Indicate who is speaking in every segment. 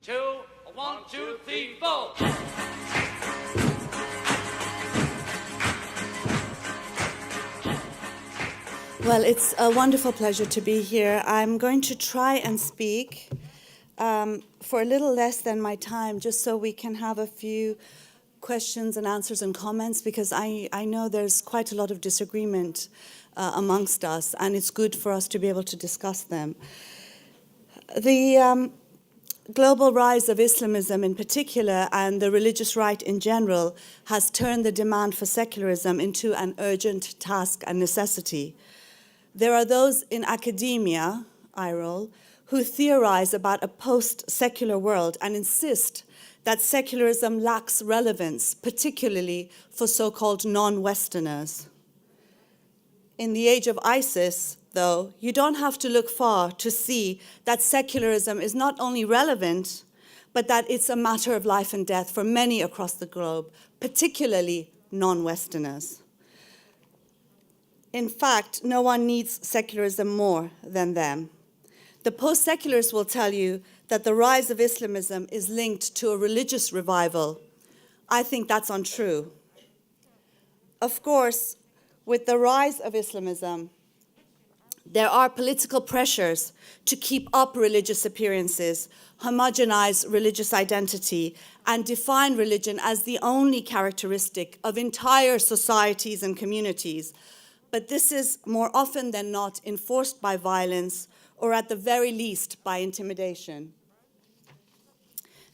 Speaker 1: two, one, two, three, four.
Speaker 2: Well, it's a wonderful pleasure to be here. I'm going to try and speak for a little less than my time, just so we can have a few questions and answers and comments, because I know there's quite a lot of disagreement amongst us, and it's good for us to be able to discuss them. The global rise of Islamism in particular, and the religious right in general, has turned the demand for secularism into an urgent task and necessity. There are those in academia, who theorize about a post-secular world and insist that secularism lacks relevance, particularly for so-called non-Westerners. In the age of ISIS, though, you don't have to look far to see that secularism is not only relevant, but that it's a matter of life and death for many across the globe, particularly non-Westerners. In fact, no one needs secularism more than them. The post-secularists will tell you that the rise of Islamism is linked to a religious revival. I think that's untrue. Of course, with the rise of Islamism, there are political pressures to keep up religious appearances, homogenize religious identity, and define religion as the only characteristic of entire societies and communities. But this is more often than not enforced by violence, or at the very least by intimidation.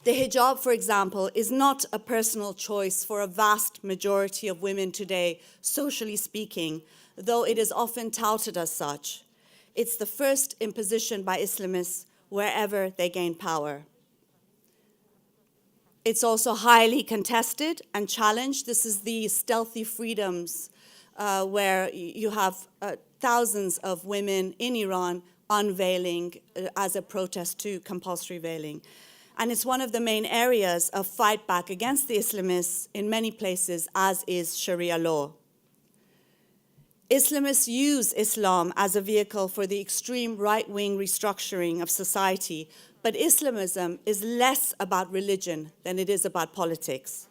Speaker 2: The hijab, for example, is not a personal choice for a vast majority of women today, socially speaking, though it is often touted as such. It's the first imposition by Islamists wherever they gain power. It's also highly contested and challenged. This is the stealthy freedoms where you have thousands of women in Iran unveiling as a protest to compulsory veiling. And it's one of the main areas of fight back against the Islamists in many places, as is Sharia law. Islamists use Islam as a vehicle for the extreme right-wing restructuring of society, but Islamism is less about religion than it is about politics.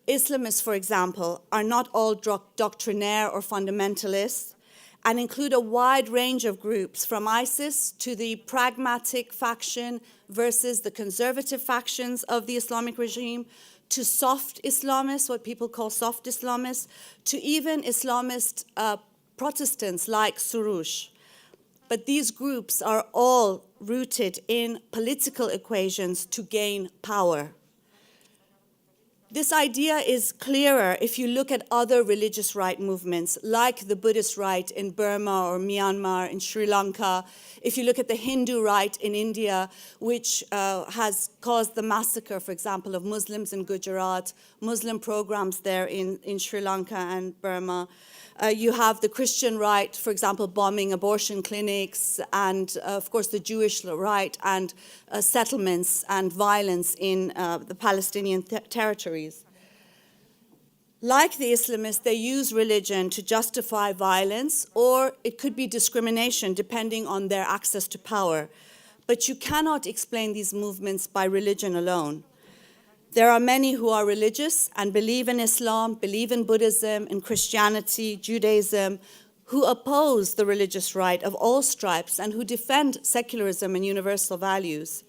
Speaker 2: Islamists, for example, are not all doctrinaire or fundamentalists and include a wide range of groups, from ISIS to the pragmatic faction versus the conservative factions of the Islamic regime, to soft Islamists, what people call soft Islamists, to even Islamist Protestants like Soroush. But these groups are all rooted in political equations to gain power. This idea is clearer if you look at other religious right movements, like the Buddhist right in Burma or Myanmar, in Sri Lanka. If you look at the Hindu right in India, which has caused the massacre, for example, of Muslims in Gujarat, Muslim programs there in Sri Lanka and Burma. You have the Christian right, for example, bombing abortion clinics, and of course the Jewish right and settlements and violence in the Palestinian territories. Like the Islamists, they use religion to justify violence, or it could be discrimination depending on their access to power. But you cannot explain these movements by religion alone. There are many who are religious and believe in Islam, believe in Buddhism, in Christianity, Judaism, who oppose the religious right of all stripes and who defend secularism and universal values.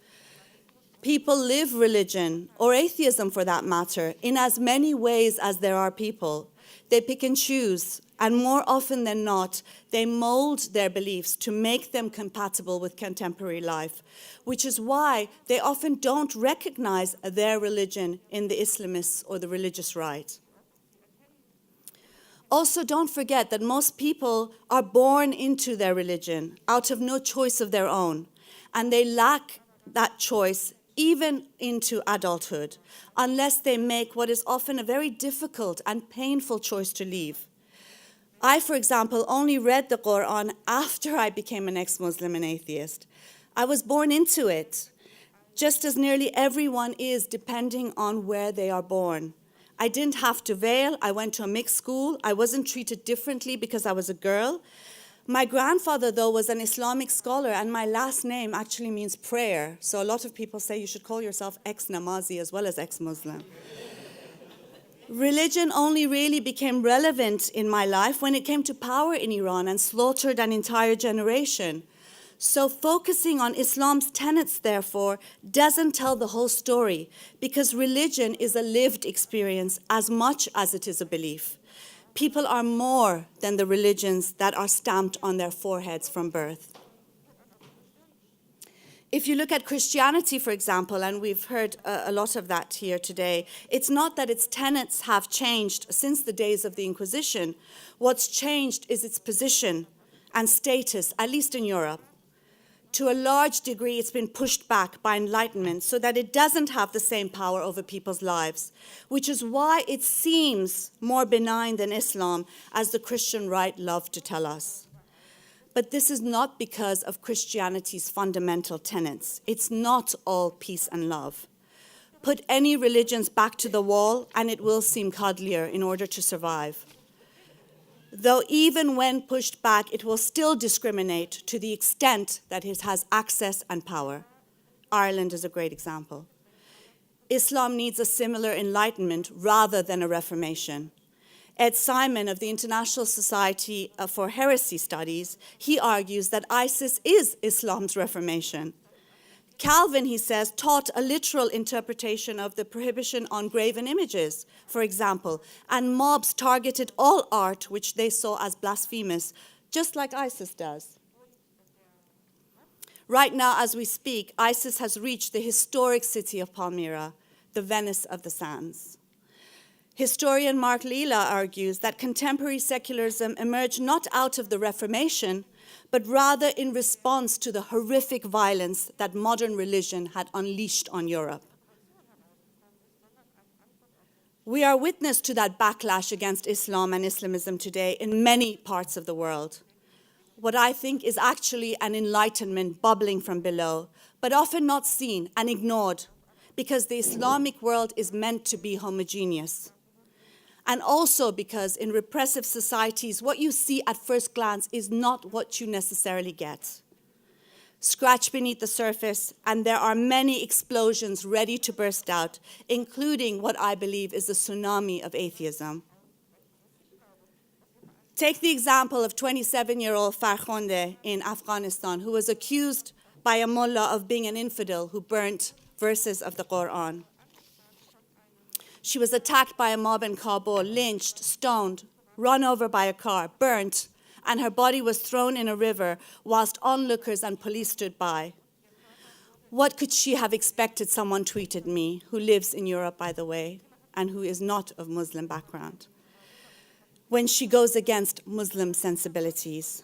Speaker 2: People live religion, or atheism for that matter, in as many ways as there are people. They pick and choose, and more often than not, they mold their beliefs to make them compatible with contemporary life, which is why they often don't recognize their religion in the Islamists or the religious right. Also, don't forget that most people are born into their religion out of no choice of their own, and they lack that choice even into adulthood, unless they make what is often a very difficult and painful choice to leave. I, for example, only read the Quran after I became an ex-Muslim and atheist. I was born into it, just as nearly everyone is, depending on where they are born. I didn't have to veil. I went to a mixed school. I wasn't treated differently because I was a girl. My grandfather, though, was an Islamic scholar, and my last name actually means prayer. So a lot of people say you should call yourself ex-Namazie as well as ex-Muslim. Religion only really became relevant in my life when it came to power in Iran and slaughtered an entire generation. So focusing on Islam's tenets, therefore, doesn't tell the whole story, because religion is a lived experience as much as it is a belief. People are more than the religions that are stamped on their foreheads from birth. If you look at Christianity, for example, and we've heard a lot of that here today, it's not that its tenets have changed since the days of the Inquisition. What's changed is its position and status, at least in Europe. To a large degree, it's been pushed back by Enlightenment so that it doesn't have the same power over people's lives, which is why it seems more benign than Islam, as the Christian right loved to tell us. But this is not because of Christianity's fundamental tenets. It's not all peace and love. Put any religions back to the wall, and it will seem cuddlier in order to survive. Though even when pushed back, it will still discriminate to the extent that it has access and power. Ireland is a great example. Islam needs a similar enlightenment rather than a reformation. Ed Simon of the International Society for Heresy Studies, he argues that ISIS is Islam's reformation. Calvin, he says, taught a literal interpretation of the prohibition on graven images, for example, and mobs targeted all art which they saw as blasphemous, just like ISIS does. Right now, as we speak, ISIS has reached the historic city of Palmyra, the Venice of the Sands. Historian Mark Lila argues that contemporary secularism emerged not out of the Reformation, but rather in response to the horrific violence that modern religion had unleashed on Europe. We are witness to that backlash against Islam and Islamism today in many parts of the world. What I think is actually an enlightenment bubbling from below, but often not seen and ignored, because the Islamic world is meant to be homogeneous. And also because in repressive societies, what you see at first glance is not what you necessarily get. Scratch beneath the surface, and there are many explosions ready to burst out, including what I believe is a tsunami of atheism. Take the example of 27-year-old Farkhonde in Afghanistan, who was accused by a mullah of being an infidel who burnt verses of the Quran. She was attacked by a mob in Kabul, lynched, stoned, run over by a car, burnt, and her body was thrown in a river whilst onlookers and police stood by. What could she have expected, someone tweeted me, who lives in Europe, by the way, and who is not of Muslim background, when she goes against Muslim sensibilities.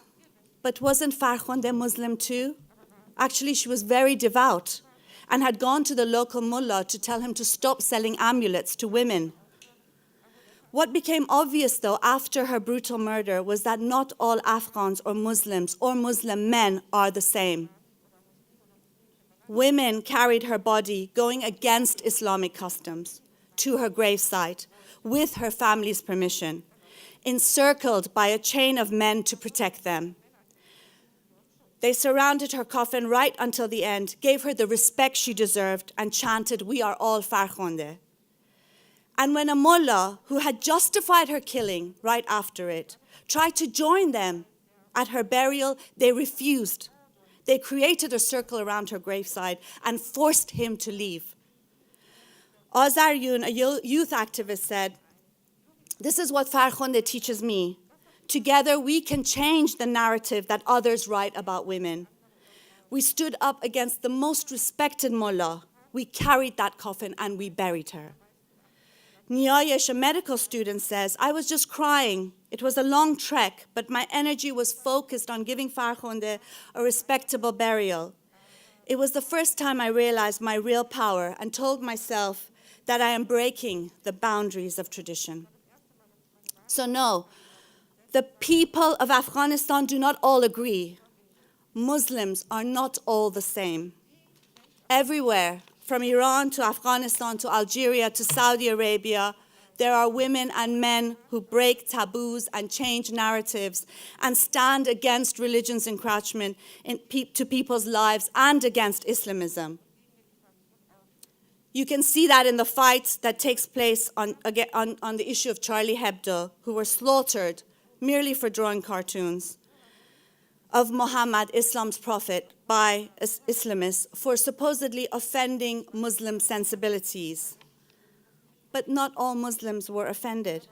Speaker 2: But wasn't Farkhonde Muslim too? Actually, she was very devout and had gone to the local mullah to tell him to stop selling amulets to women. What became obvious, though, after her brutal murder was that not all Afghans or Muslim men are the same. Women carried her body, going against Islamic customs, to her gravesite with her family's permission, encircled by a chain of men to protect them. They surrounded her coffin right until the end, gave her the respect she deserved, and chanted, "We are all Farkhonde." And when a mullah, who had justified her killing right after it, tried to join them at her burial, they refused. They created a circle around her graveside and forced him to leave. Azar Yoon, a youth activist, said, "This is what Farkhonde teaches me. Together, we can change the narrative that others write about women. We stood up against the most respected mullah. We carried that coffin and we buried her." Niayesh, a medical student, says, "I was just crying. It was a long trek, but my energy was focused on giving Farkhonde a respectable burial. It was the first time I realized my real power and told myself that I am breaking the boundaries of tradition." So no, the people of Afghanistan do not all agree. Muslims are not all the same. Everywhere, from Iran to Afghanistan to Algeria to Saudi Arabia, There are women and men who break taboos and change narratives and stand against religion's encroachment to people's lives and against Islamism. You can see that in the fight that takes place on the issue of Charlie Hebdo, who were slaughtered merely for drawing cartoons of Muhammad, Islam's prophet, by Islamists for supposedly offending Muslim sensibilities. But not all Muslims were offended.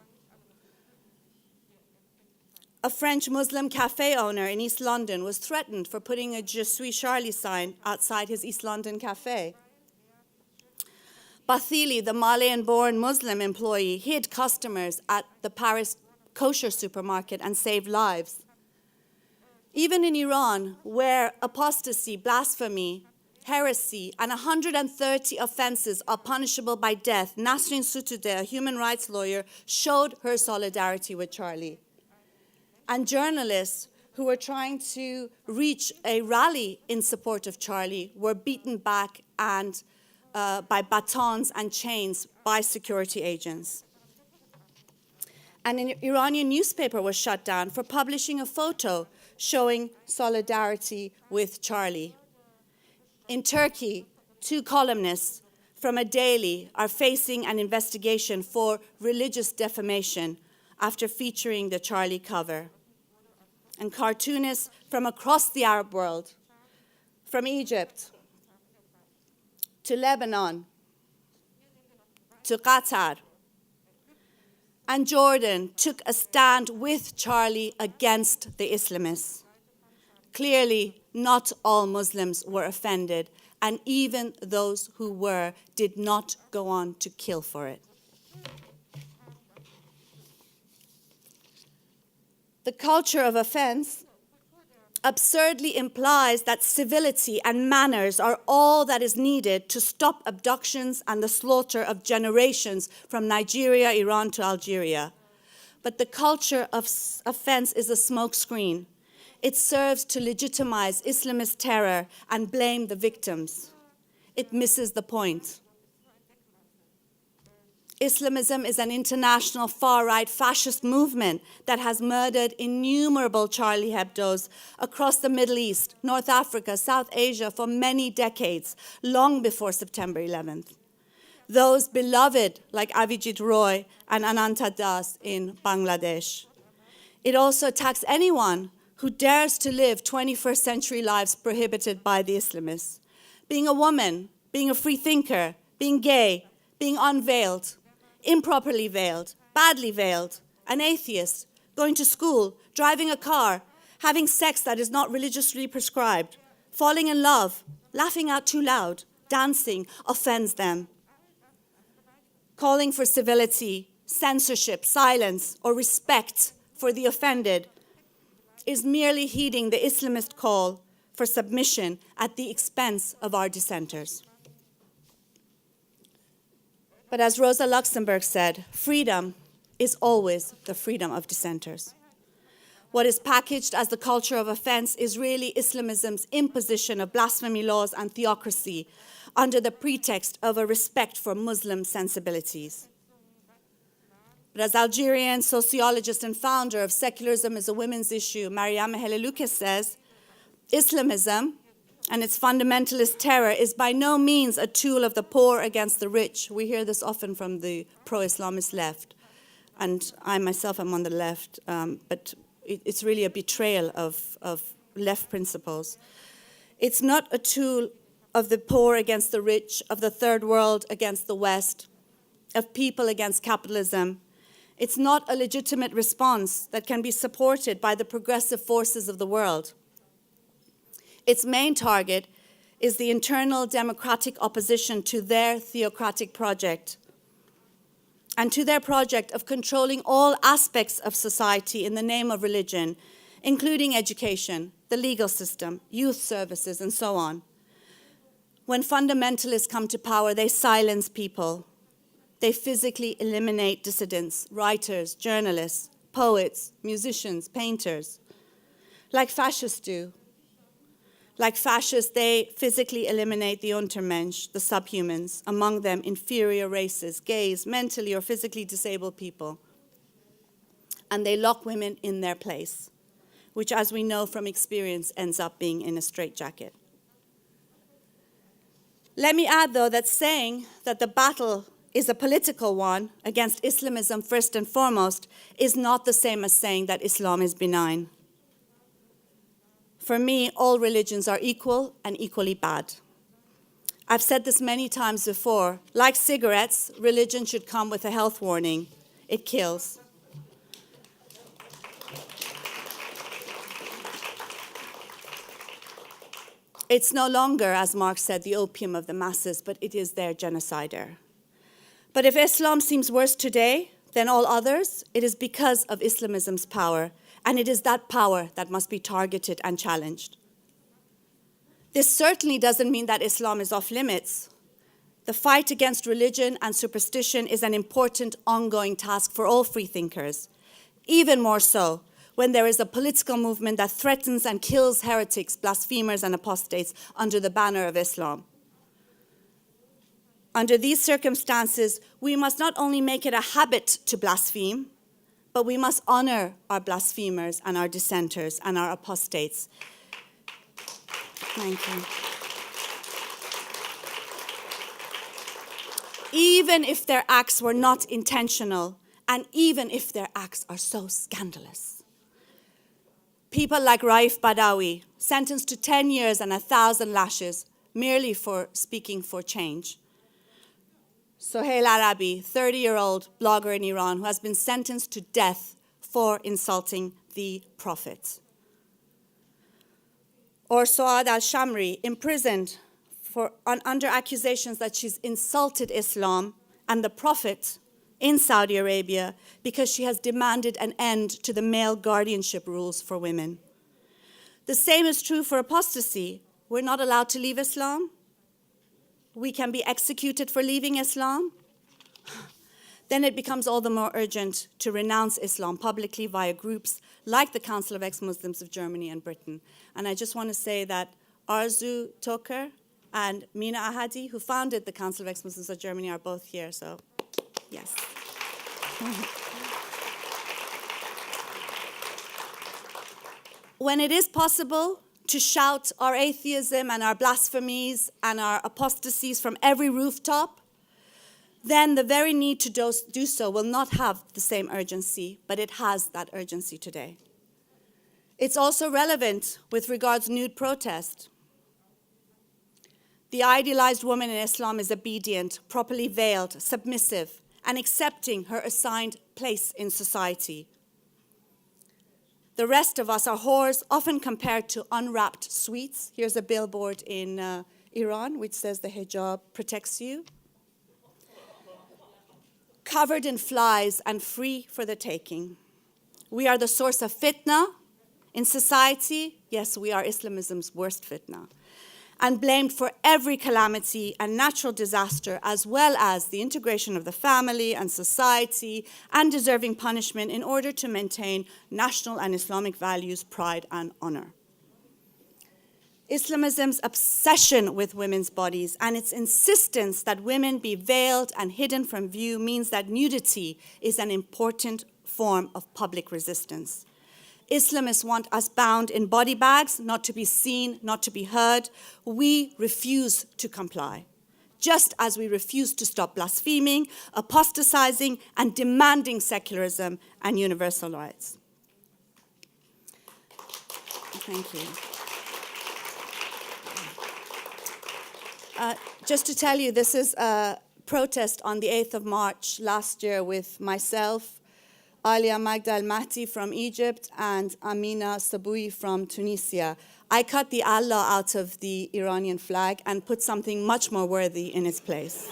Speaker 2: A French Muslim cafe owner in East London was threatened for putting a Je suis Charlie sign outside his East London cafe. Bathili, the Malian-born Muslim employee, hid customers at the Paris kosher supermarket and saved lives. Even in Iran, where apostasy, blasphemy, heresy, and 130 offenses are punishable by death, Nasrin Sotoudeh, a human rights lawyer, showed her solidarity with Charlie. And journalists who were trying to reach a rally in support of Charlie were beaten back and by batons and chains by security agents. And an Iranian newspaper was shut down for publishing a photo showing solidarity with Charlie. In Turkey, 2 columnists from a daily are facing an investigation for religious defamation after featuring the Charlie cover. And cartoonists from across the Arab world, from Egypt to Lebanon to Qatar and Jordan, took a stand with Charlie against the Islamists. Clearly, not all Muslims were offended, and even those who were did not go on to kill for it. The culture of offense absurdly implies that civility and manners are all that is needed to stop abductions and the slaughter of generations from Nigeria, Iran to Algeria. But the culture of offense is a smokescreen. It serves to legitimize Islamist terror and blame the victims. It misses the point. Islamism is an international far-right fascist movement that has murdered innumerable Charlie Hebdos across the Middle East, North Africa, South Asia for many decades, long before September 11th. Those beloved like Avijit Roy and Ananta Das in Bangladesh. It also attacks anyone who dares to live 21st century lives prohibited by the Islamists. Being a woman, being a free thinker, being gay, being unveiled, improperly veiled, badly veiled, an atheist, going to school, driving a car, having sex that is not religiously prescribed, falling in love, laughing out too loud, dancing offends them. Calling for civility, censorship, silence, or respect for the offended is merely heeding the Islamist call for submission at the expense of our dissenters. But as Rosa Luxemburg said, freedom is always the freedom of dissenters. What is packaged as the culture of offense is really Islamism's imposition of blasphemy laws and theocracy under the pretext of a respect for Muslim sensibilities. But as Algerian sociologist and founder of Secularism is a Women's Issue, Maryam Namazie says, Islamism and its fundamentalist terror is by no means a tool of the poor against the rich. We hear this often from the pro-Islamist left, and I myself am on the left, but it's really a betrayal of left principles. It's not a tool of the poor against the rich, of the third world against the West, of people against capitalism. It's not a legitimate response that can be supported by the progressive forces of the world. Its main target is the internal democratic opposition to their theocratic project and to their project of controlling all aspects of society in the name of religion, including education, the legal system, youth services, and so on. When fundamentalists come to power, they silence people. They physically eliminate dissidents, writers, journalists, poets, musicians, painters, like fascists do. Like fascists, they physically eliminate the Untermensch, the subhumans, among them inferior races, gays, mentally or physically disabled people. And they lock women in their place, which, as we know from experience, ends up being in a straitjacket. Let me add, though, that saying that the battle is a political one against Islamism first and foremost is not the same as saying that Islam is benign. For me, all religions are equal and equally bad. I've said this many times before. Like cigarettes, religion should come with a health warning. It kills. It's no longer, as Marx said, the opium of the masses, but it is their genocider. But if Islam seems worse today than all others, it is because of Islamism's power, and it is that power that must be targeted and challenged. This certainly doesn't mean that Islam is off limits. The fight against religion and superstition is an important ongoing task for all freethinkers, even more so when there is a political movement that threatens and kills heretics, blasphemers, and apostates under the banner of Islam. Under these circumstances, we must not only make it a habit to blaspheme, but we must honor our blasphemers and our dissenters and our apostates. Thank you. Even if their acts were not intentional, and even if their acts are so scandalous. People like Raif Badawi, sentenced to 10 years and 1,000 lashes merely for speaking for change. Sohail Arabi, 30-year-old blogger in Iran, who has been sentenced to death for insulting the Prophet. Or Suad al-Shamri, imprisoned under accusations that she's insulted Islam and the Prophet in Saudi Arabia because she has demanded an end to the male guardianship rules for women. The same is true for apostasy. We're not allowed to leave Islam. We can be executed for leaving Islam. Then it becomes all the more urgent to renounce Islam publicly via groups like the Council of Ex-Muslims of Germany and Britain. And I just want to say that Arzu Toker and Mina Ahadi, who founded the Council of Ex-Muslims of Germany, are both here, so yes. When it is possible to shout our atheism and our blasphemies and our apostasies from every rooftop, then the very need to do so will not have the same urgency, but it has that urgency today. It's also relevant with regards to nude protest. The idealized woman in Islam is obedient, properly veiled, submissive, and accepting her assigned place in society. The rest of us are whores, often compared to unwrapped sweets. Here's a billboard in Iran which says the hijab protects you. Covered in flies and free for the taking. We are the source of fitna in society. Yes, we are Islamism's worst fitna. And blamed for every calamity and natural disaster, as well as the integration of the family and society and deserving punishment in order to maintain national and Islamic values, pride, and honor. Islamism's obsession with women's bodies and its insistence that women be veiled and hidden from view means that nudity is an important form of public resistance. Islamists want us bound in body bags, not to be seen, not to be heard. We refuse to comply, just as we refuse to stop blaspheming, apostatizing, and demanding secularism and universal rights. Thank you. Just to tell you, this is a protest on the 8th of March last year with myself, Alia Magda al-Mahdi from Egypt, and Amina Saboui from Tunisia. I cut the Allah out of the Iranian flag and put something much more worthy in its place.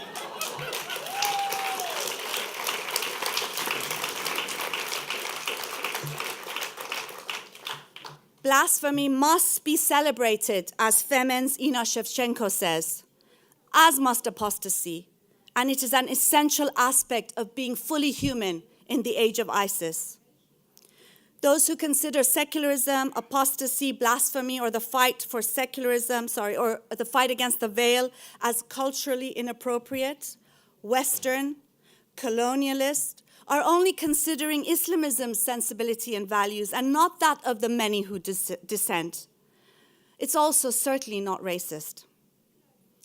Speaker 2: Blasphemy must be celebrated, as Femen's Ina Shevchenko says, as must apostasy, and it is an essential aspect of being fully human in the age of ISIS. Those who consider secularism, apostasy, blasphemy, or the fight for secularism, or the fight against the veil as culturally inappropriate, Western, colonialist, are only considering Islamism's sensibility and values and not that of the many who dissent. It's also certainly not racist.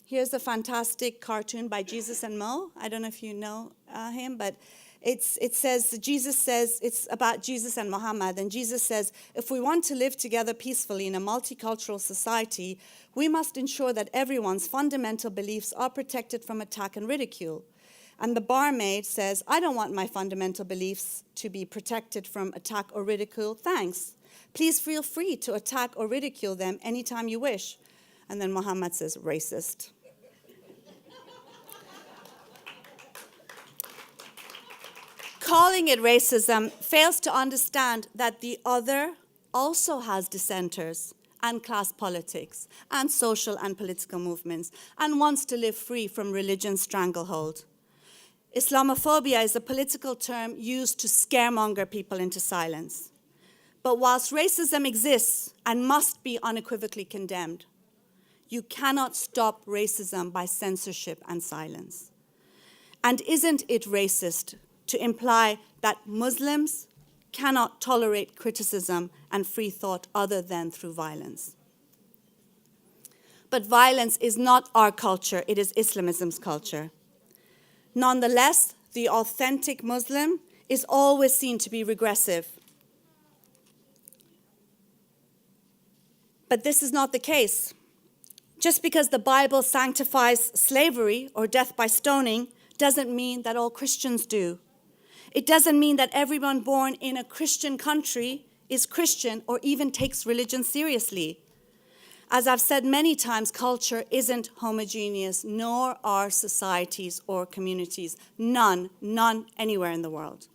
Speaker 2: Here's a fantastic cartoon by Jesus and Mo. I don't know if you know him, but Jesus says, it's about Jesus and Muhammad, and Jesus says, if we want to live together peacefully in a multicultural society, we must ensure that everyone's fundamental beliefs are protected from attack and ridicule. And the barmaid says, I don't want my fundamental beliefs to be protected from attack or ridicule, thanks. Please feel free to attack or ridicule them anytime you wish. And then Muhammad says, racist. Calling it racism fails to understand that the other also has dissenters and class politics and social and political movements and wants to live free from religion's stranglehold. Islamophobia is a political term used to scaremonger people into silence. But whilst racism exists and must be unequivocally condemned, you cannot stop racism by censorship and silence. And isn't it racist to imply that Muslims cannot tolerate criticism and free thought other than through violence? But violence is not our culture, it is Islamism's culture. Nonetheless, the authentic Muslim is always seen to be regressive. But this is not the case. Just because the Bible sanctifies slavery or death by stoning doesn't mean that all Christians do. It doesn't mean that everyone born in a Christian country is Christian or even takes religion seriously. As I've said many times, culture isn't homogeneous, nor are societies or communities. None anywhere in the world.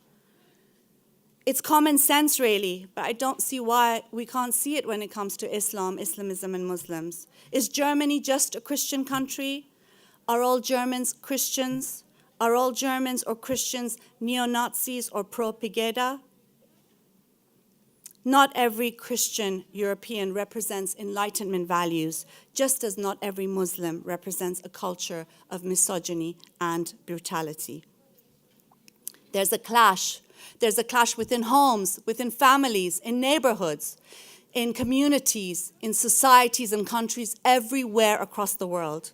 Speaker 2: It's common sense, really, but I don't see why we can't see it when it comes to Islam, Islamism, and Muslims. Is Germany just a Christian country? Are all Germans Christians? Are all Germans or Christians neo-Nazis or pro-Pegida? Not every Christian European represents Enlightenment values, just as not every Muslim represents a culture of misogyny and brutality. There's a clash. There's a clash within homes, within families, in neighborhoods, in communities, in societies and countries everywhere across the world.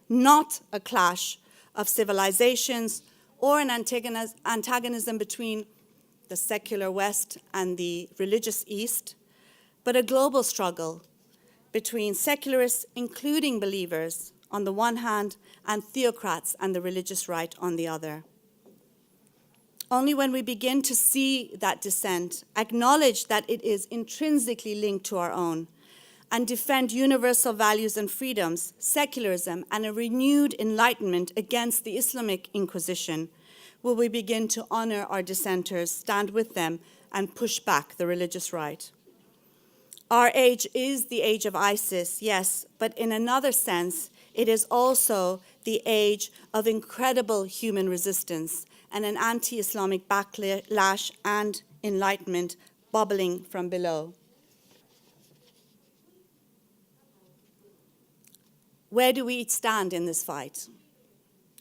Speaker 2: Not a clash of civilizations or an antagonism between the secular West and the religious East, but a global struggle between secularists, including believers, on the one hand, and theocrats and the religious right on the other. Only when we begin to see that dissent, acknowledge that it is intrinsically linked to our own, and defend universal values and freedoms, secularism, and a renewed enlightenment against the Islamic Inquisition, will we begin to honor our dissenters, stand with them, and push back the religious right. Our age is the age of ISIS, yes, but in another sense, it is also the age of incredible human resistance and an anti-Islamic backlash and enlightenment bubbling from below. Where do we stand in this fight?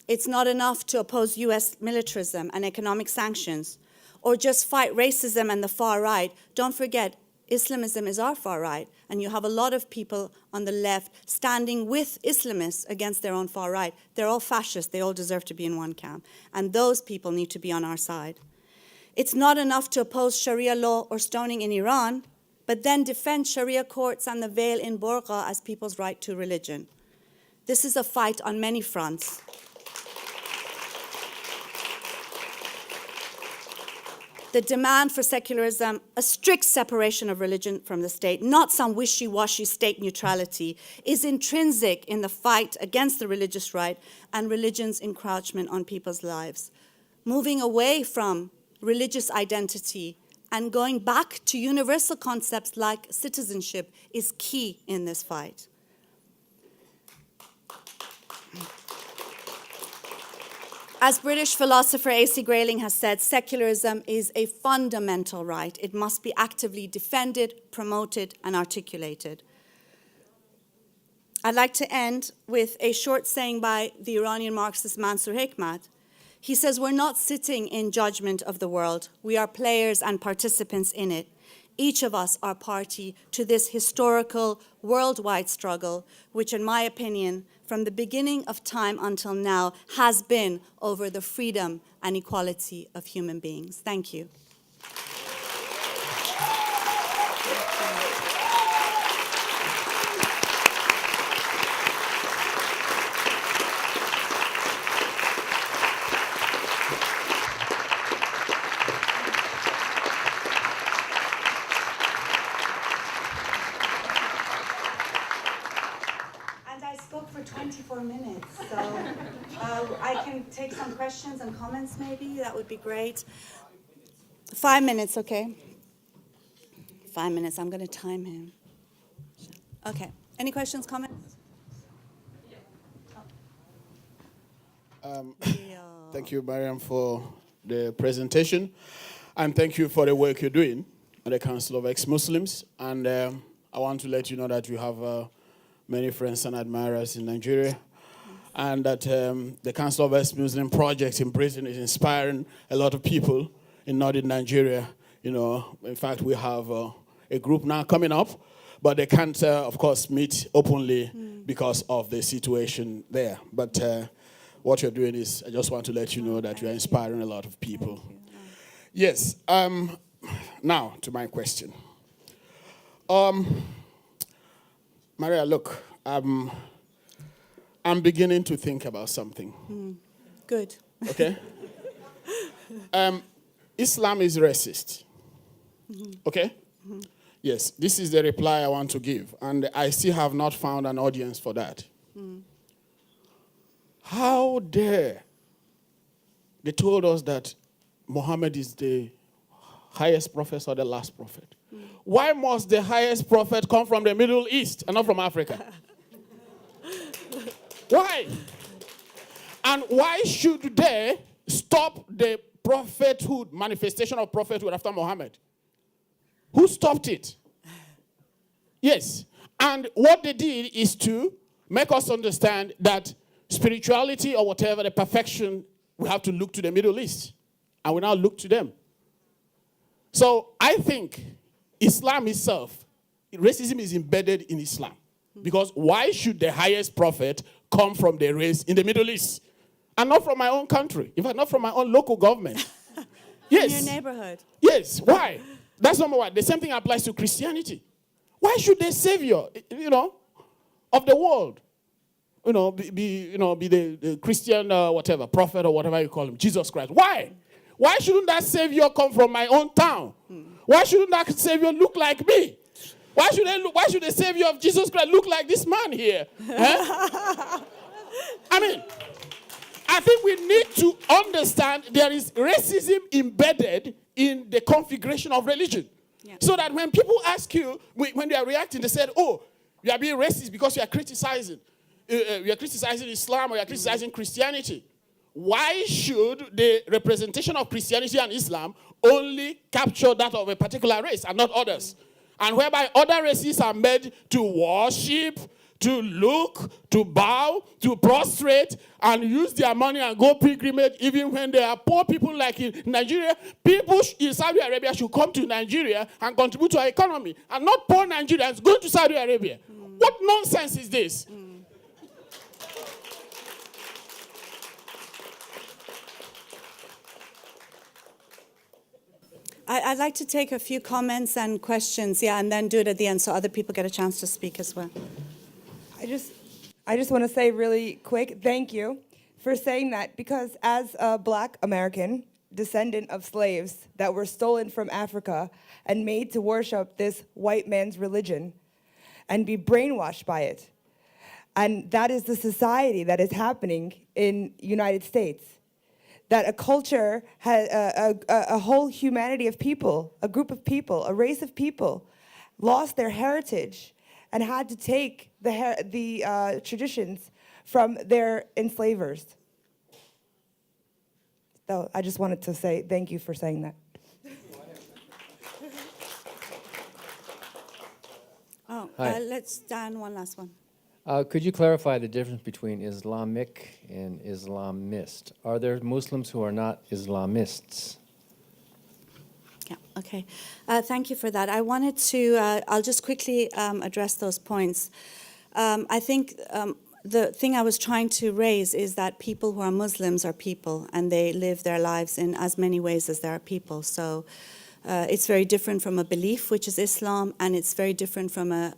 Speaker 2: It's not enough to oppose US militarism and economic sanctions, or just fight racism and the far right. Don't forget, Islamism is our far right, and you have a lot of people on the left standing with Islamists against their own far right. They're all fascists, they all deserve to be in one camp, and those people need to be on our side. It's not enough to oppose Sharia law or stoning in Iran, but then defend Sharia courts and the veil in burqa as people's right to religion. This is a fight on many fronts. The demand for secularism, a strict separation of religion from the state, not some wishy-washy state neutrality, is intrinsic in the fight against the religious right and religion's encroachment on people's lives. Moving away from religious identity and going back to universal concepts like citizenship is key in this fight. As British philosopher A.C. Grayling has said, secularism is a fundamental right. It must be actively defended, promoted, and articulated. I'd like to end with a short saying by the Iranian Marxist Mansour Hekmat. He says, "We're not sitting in judgment of the world. We are players and participants in it. Each of us are party to this historical worldwide struggle, which in my opinion, from the beginning of time until now, has been over the freedom and equality of human beings." Thank you. For 24 minutes, so I can take some questions and comments maybe. That would be great. 5 minutes, okay? 5 minutes, I'm going to time him. Okay, any questions, comments?
Speaker 3: Thank you, Maryam, for the presentation, and thank you for the work you're doing at the Council of Ex-Muslims. And I want to let you know that you have many friends and admirers in Nigeria, and that the Council of Ex-Muslim project in Britain is inspiring a lot of people in northern Nigeria. You know, in fact, we have a group now coming up, but they can't, of course, meet openly because of the situation there. But what you're doing is, I just want to let you know that you're inspiring a lot of people. Yes. Now, to my question. Maria, look, I'm beginning to think about something.
Speaker 2: Good.
Speaker 3: Okay? Islam is racist. Okay? Yes, this is the reply I want to give, and I still have not found an audience for that. How dare they told us that Muhammad is the highest prophet or the last prophet? Why must the highest prophet come from the Middle East and not from Africa? Why? And why should they stop the prophethood, manifestation of prophethood after Muhammad? Who stopped it? Yes. And what they did is to make us understand that spirituality or whatever, the perfection, we have to look to the Middle East. And we now look to them. So I think Islam itself, racism is embedded in Islam. Because why should the highest prophet come from the race in the Middle East? And not from my own country. In fact, not from my own local government. Yes.
Speaker 2: In your neighborhood.
Speaker 3: Yes. Why? That's number one. The same thing applies to Christianity. Why should the savior, of the world, be the Christian, whatever, prophet or whatever you call him, Jesus Christ? Why? Why shouldn't that savior come from my own town? Why shouldn't that savior look like me? Why should the savior of Jesus Christ look like this man here? I mean, I think we need to understand there is racism embedded in the configuration of religion. Yeah. So that when people ask you, when they are reacting, they said, oh, you are being racist because you are criticizing. You are criticizing Islam or you are criticizing Christianity. Why should the representation of Christianity and Islam only capture that of a particular race and not others? And whereby other races are made to worship, to look, to bow, to prostrate, and use their money and go pilgrimage even when they are poor people like in Nigeria. People in Saudi Arabia should come to Nigeria and contribute to our economy, and not poor Nigerians going to Saudi Arabia. What nonsense is this?
Speaker 2: I'd like to take a few comments and questions, and then do it at the end so other people get a chance to speak as well.
Speaker 4: I just want to say really quick, thank you for saying that, because as a Black American, descendant of slaves that were stolen from Africa and made to worship this white man's religion and be brainwashed by it, and that is the society that is happening in the United States. That a culture, a whole humanity of people, a group of people, a race of people, lost their heritage and had to take the traditions from their enslavers. I just wanted to say thank you for saying that.
Speaker 2: Oh, let's Dan one last one.
Speaker 5: Could you clarify the difference between Islamic and Islamist? Are there Muslims who are not Islamists?
Speaker 2: Yeah, okay. Thank you for that. I wanted to, I'll just quickly address those points. I think the thing I was trying to raise is that people who are Muslims are people, and they live their lives in as many ways as there are people. So it's very different from a belief, which is Islam, and it's very different from a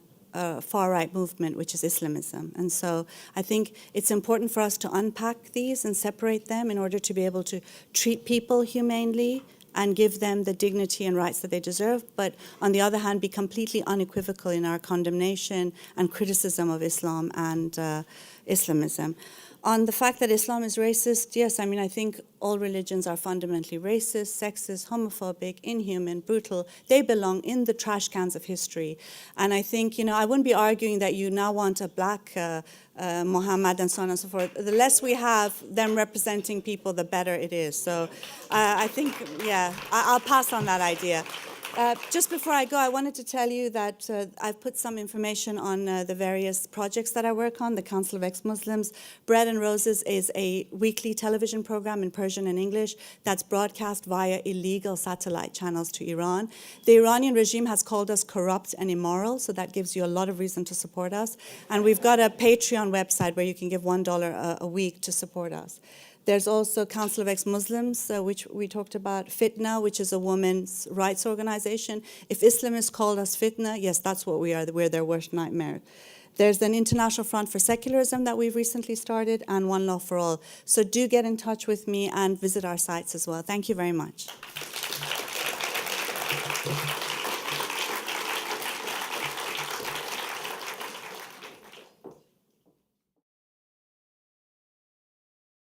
Speaker 2: far-right movement, which is Islamism. And so I think it's important for us to unpack these and separate them in order to be able to treat people humanely and give them the dignity and rights that they deserve, but on the other hand, be completely unequivocal in our condemnation and criticism of Islam and Islamism. On the fact that Islam is racist, yes, I mean, I think all religions are fundamentally racist, sexist, homophobic, inhuman, brutal. They belong in the trash cans of history. And I think, I wouldn't be arguing that you now want a black Muhammad and so on and so forth. The less we have them representing people, the better it is. So I think, yeah, I'll pass on that idea. Just before I go, I wanted to tell you that I've put some information on the various projects that I work on, the Council of Ex-Muslims. Bread and Roses is a weekly television program in Persian and English that's broadcast via illegal satellite channels to Iran. The Iranian regime has called us corrupt and immoral, so that gives you a lot of reason to support us. And we've got a Patreon website where you can give $1 a week to support us. There's also Council of Ex-Muslims, which we talked about, Fitna, which is a women's rights organization. If Islamists called us Fitna, yes, that's what we are. We're their worst nightmare. There's an International Front for Secularism that we've recently started, and One Law for All. So do get in touch with me and visit our sites as well. Thank you very much.